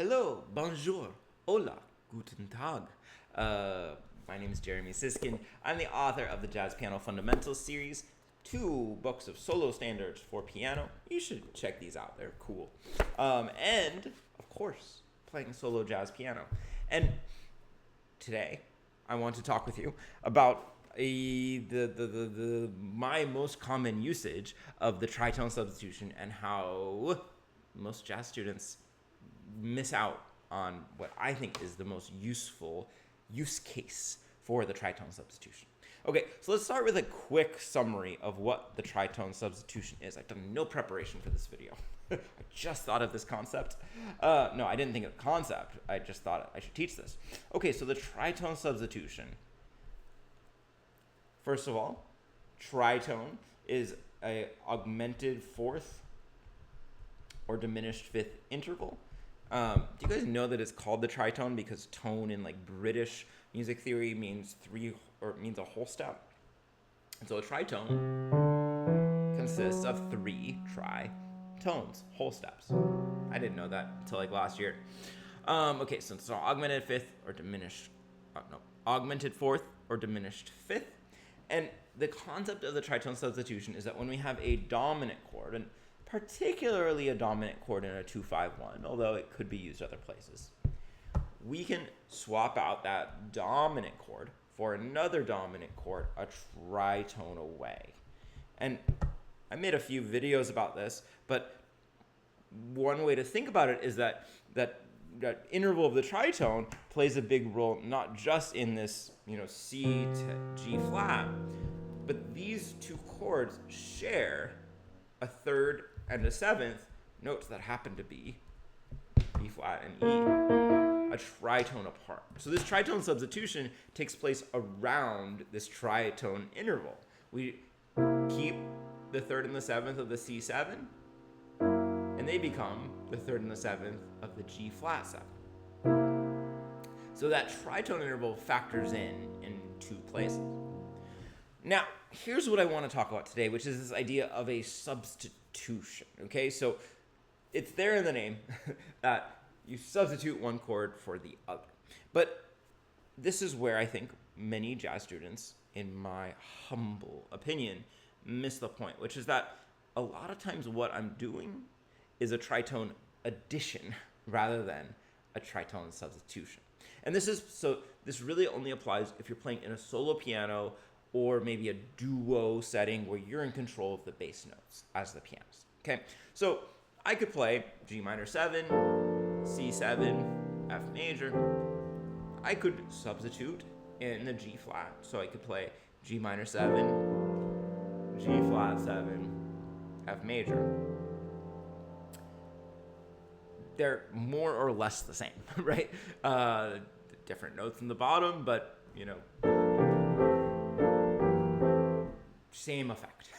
Hello, bonjour, hola, guten tag. My name is Jeremy Siskind. I'm the author of the Jazz Piano Fundamentals series, 2 books of solo standards for piano. You should check these out, they're cool. And, of course, playing solo jazz piano. And today, I want to talk with you about my most common usage of the tritone substitution and how most jazz students miss out on what I think is the most useful use case for the tritone substitution. Okay, so let's start with a quick summary of what the tritone substitution is. I've done no preparation for this video. I just thought of this concept. No, I didn't think of the concept. I just thought I should teach this. Okay, so the tritone substitution. First of all, tritone is a augmented fourth or diminished fifth interval. Do you guys know that it's called the tritone because tone in like British music theory means a whole step? And so a tritone consists of 3 tritones, whole steps. I didn't know that until like last year. Okay, so it's augmented fifth or diminished, augmented fourth or diminished fifth. And the concept of the tritone substitution is that when we have a dominant chord, and particularly a dominant chord in a 2-5-1, although it could be used other places, we can swap out that dominant chord for another dominant chord a tritone away. And I made a few videos about this, but one way to think about it is that interval of the tritone plays a big role not just in this, C to G flat, but these 2 chords share a third and a seventh notes that happen to be B flat and E, a tritone apart. So this tritone substitution takes place around this tritone interval. We keep the third and the seventh of the C7, and they become the third and the seventh of the G flat 7. So that tritone interval factors in 2 places. Now, here's what I want to talk about today, which is this idea of a substitution, okay? So it's there in the name that you substitute one chord for the other. But this is where I think many jazz students, in my humble opinion, miss the point, which is that a lot of times what I'm doing is a tritone addition rather than a tritone substitution. And this really only applies if you're playing in a solo piano or maybe a duo setting where you're in control of the bass notes as the pianist. Okay, so I could play G minor 7, C7, F major. I could substitute in the G flat, so I could play G minor 7, G flat 7, F major. They're more or less the same, right? Different notes in the bottom, but same effect.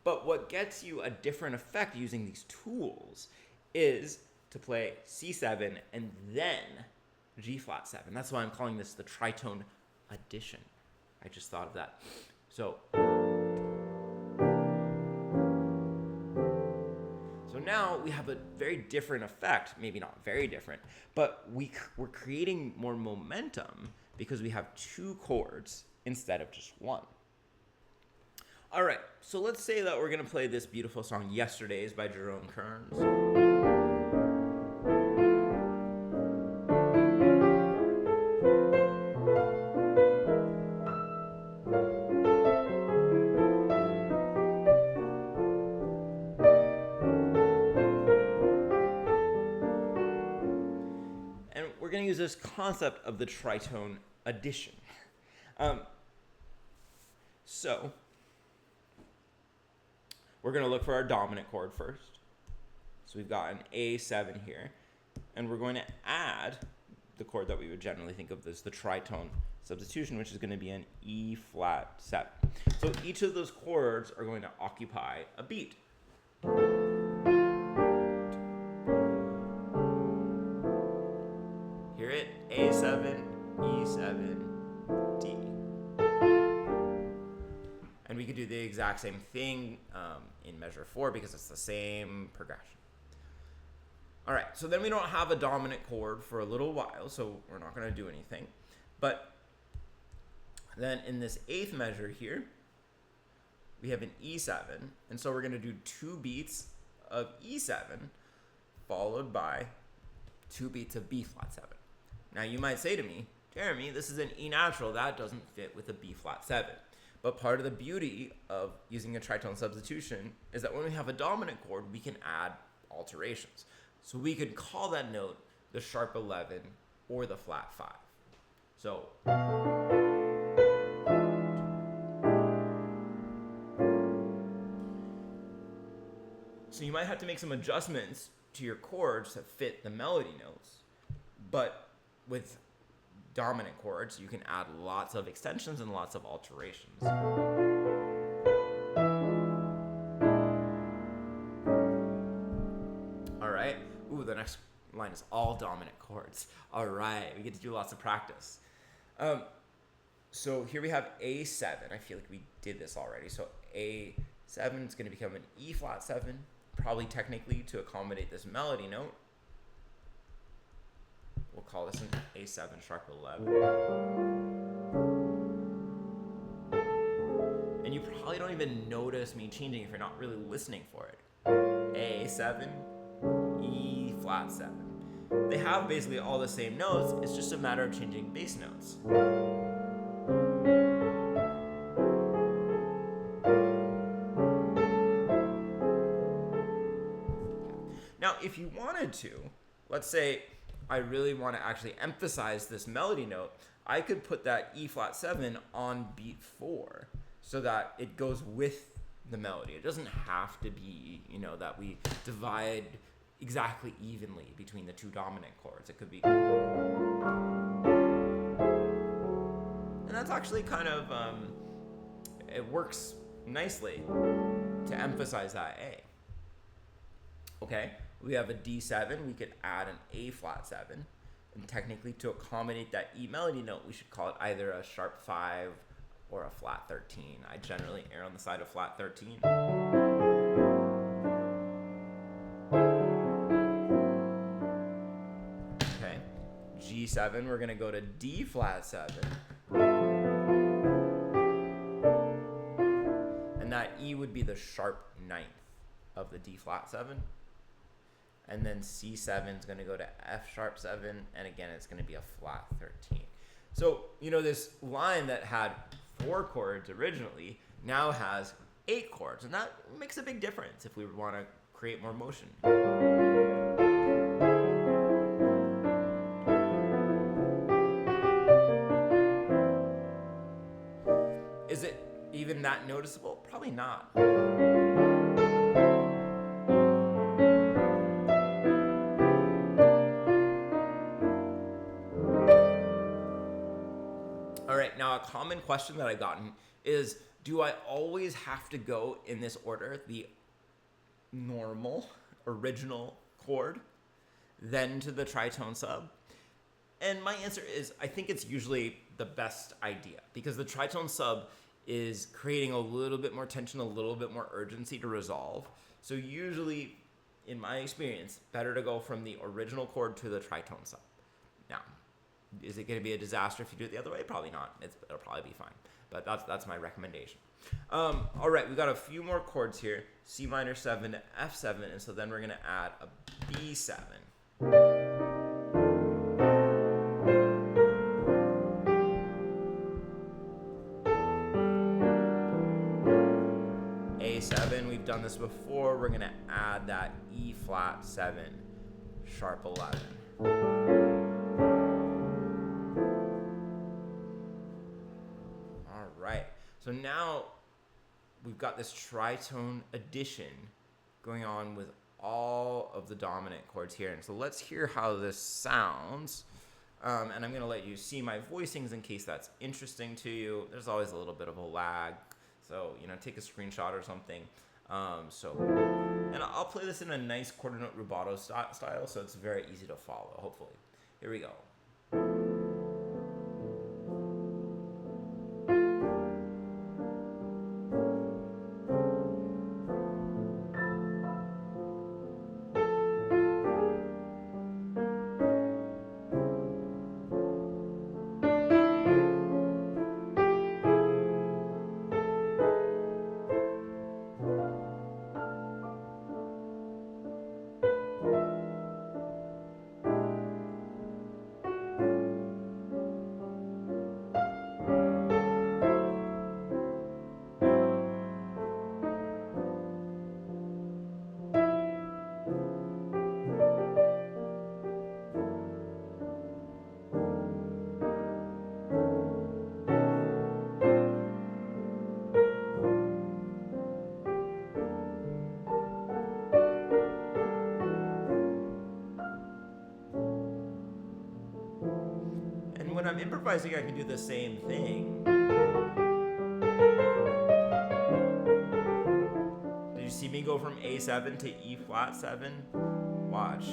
But what gets you a different effect using these tools is to play C7 and then G flat 7. That's why I'm calling this the tritone addition. I just thought of that. So now we have a very different effect, maybe not very different, but we're creating more momentum because we have 2 chords instead of just 1. All right, so let's say that we're going to play this beautiful song, Yesterdays by Jerome Kern. And we're going to use this concept of the tritone addition. So we're going to look for our dominant chord first. So we've got an A7 here. And we're going to add the chord that we would generally think of as the tritone substitution, which is going to be an E flat 7. So each of those chords are going to occupy a beat. Hear it? A7, E7, D. And we could do the exact same thing in measure 4 because it's the same progression. All right, so then we don't have a dominant chord for a little while, so we're not going to do anything. But then in this eighth measure here, we have an E7, and so we're going to do 2 beats of E7 followed by 2 beats of B flat 7. Now you might say to me, Jeremy, this is an E natural, that doesn't fit with a B flat 7. But part of the beauty of using a tritone substitution is that when we have a dominant chord, we can add alterations. So we could call that note the sharp 11 or the flat 5. So you might have to make some adjustments to your chords that fit the melody notes. But with dominant chords, you can add lots of extensions and lots of alterations. All right. Ooh, the next line is all dominant chords. All right, we get to do lots of practice. So here we have A7. I feel like we did this already. So A7 is going to become an E flat 7, probably technically to accommodate this melody note. We'll call this an A7 sharp 11. And you probably don't even notice me changing if you're not really listening for it. A7, E flat 7. They have basically all the same notes, it's just a matter of changing bass notes. Now, if you wanted to, let's say I really want to actually emphasize this melody note, I could put that E flat 7 on beat 4 so that it goes with the melody. It doesn't have to be, that we divide exactly evenly between the 2 dominant chords. It could be. And that's actually kind of, it works nicely to emphasize that A. Okay, we have a D7, we could add an A flat 7. And technically to accommodate that E melody note, we should call it either a sharp 5 or a flat 13. I generally err on the side of flat 13. Okay, G7, we're gonna go to D flat 7. And that E would be the sharp 9th of the D flat 7. And then C7 is going to go to F sharp 7, and again, it's going to be a flat 13. So, this line that had 4 chords originally now has 8 chords, and that makes a big difference if we want to create more motion. Is it even that noticeable? Probably not. Now, a common question that I've gotten is, do I always have to go in this order? The normal, original chord, then to the tritone sub? And my answer is, I think it's usually the best idea, because the tritone sub is creating a little bit more tension, a little bit more urgency to resolve. So usually, in my experience, better to go from the original chord to the tritone sub. Now, is it going to be a disaster if you do it the other way? Probably not. It'll probably be fine. But that's my recommendation. All right, we got a few more chords here. C minor 7 to F7, and so then we're going to add a B7. A7, we've done this before. We're going to add that E flat 7, sharp 11. So now we've got this tritone addition going on with all of the dominant chords here. And so let's hear how this sounds. And I'm going to let you see my voicings in case that's interesting to you. There's always a little bit of a lag. So, take a screenshot or something. And I'll play this in a nice quarter note rubato style, so it's very easy to follow, hopefully. Here we go. when I'm improvising, I can do the same thing. Did you see me go from A7 to E flat 7? Watch.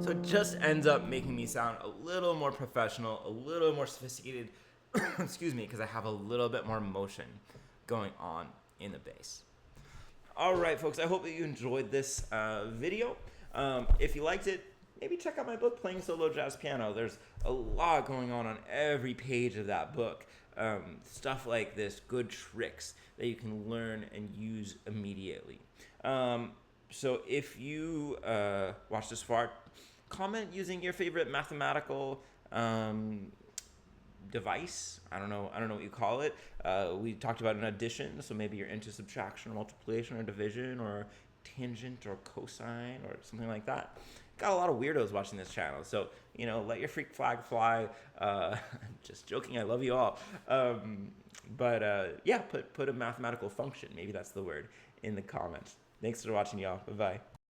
So it just ends up making me sound a little more professional, a little more sophisticated, excuse me, because I have a little bit more motion going on in the bass. All right, folks, I hope that you enjoyed this video. If you liked it, maybe check out my book, Playing Solo Jazz Piano. There's a lot going on every page of that book. Stuff like this, good tricks that you can learn and use immediately. So if you watched this far, comment using your favorite mathematical device. I don't know what you call it. We talked about an addition, so maybe you're into subtraction or multiplication or division or tangent or cosine or something like that. Got a lot of weirdos watching this channel, so let your freak flag fly. Just joking, I love you all. Yeah, put a mathematical function, maybe that's the word, in the comments. Thanks for watching, y'all. Bye bye.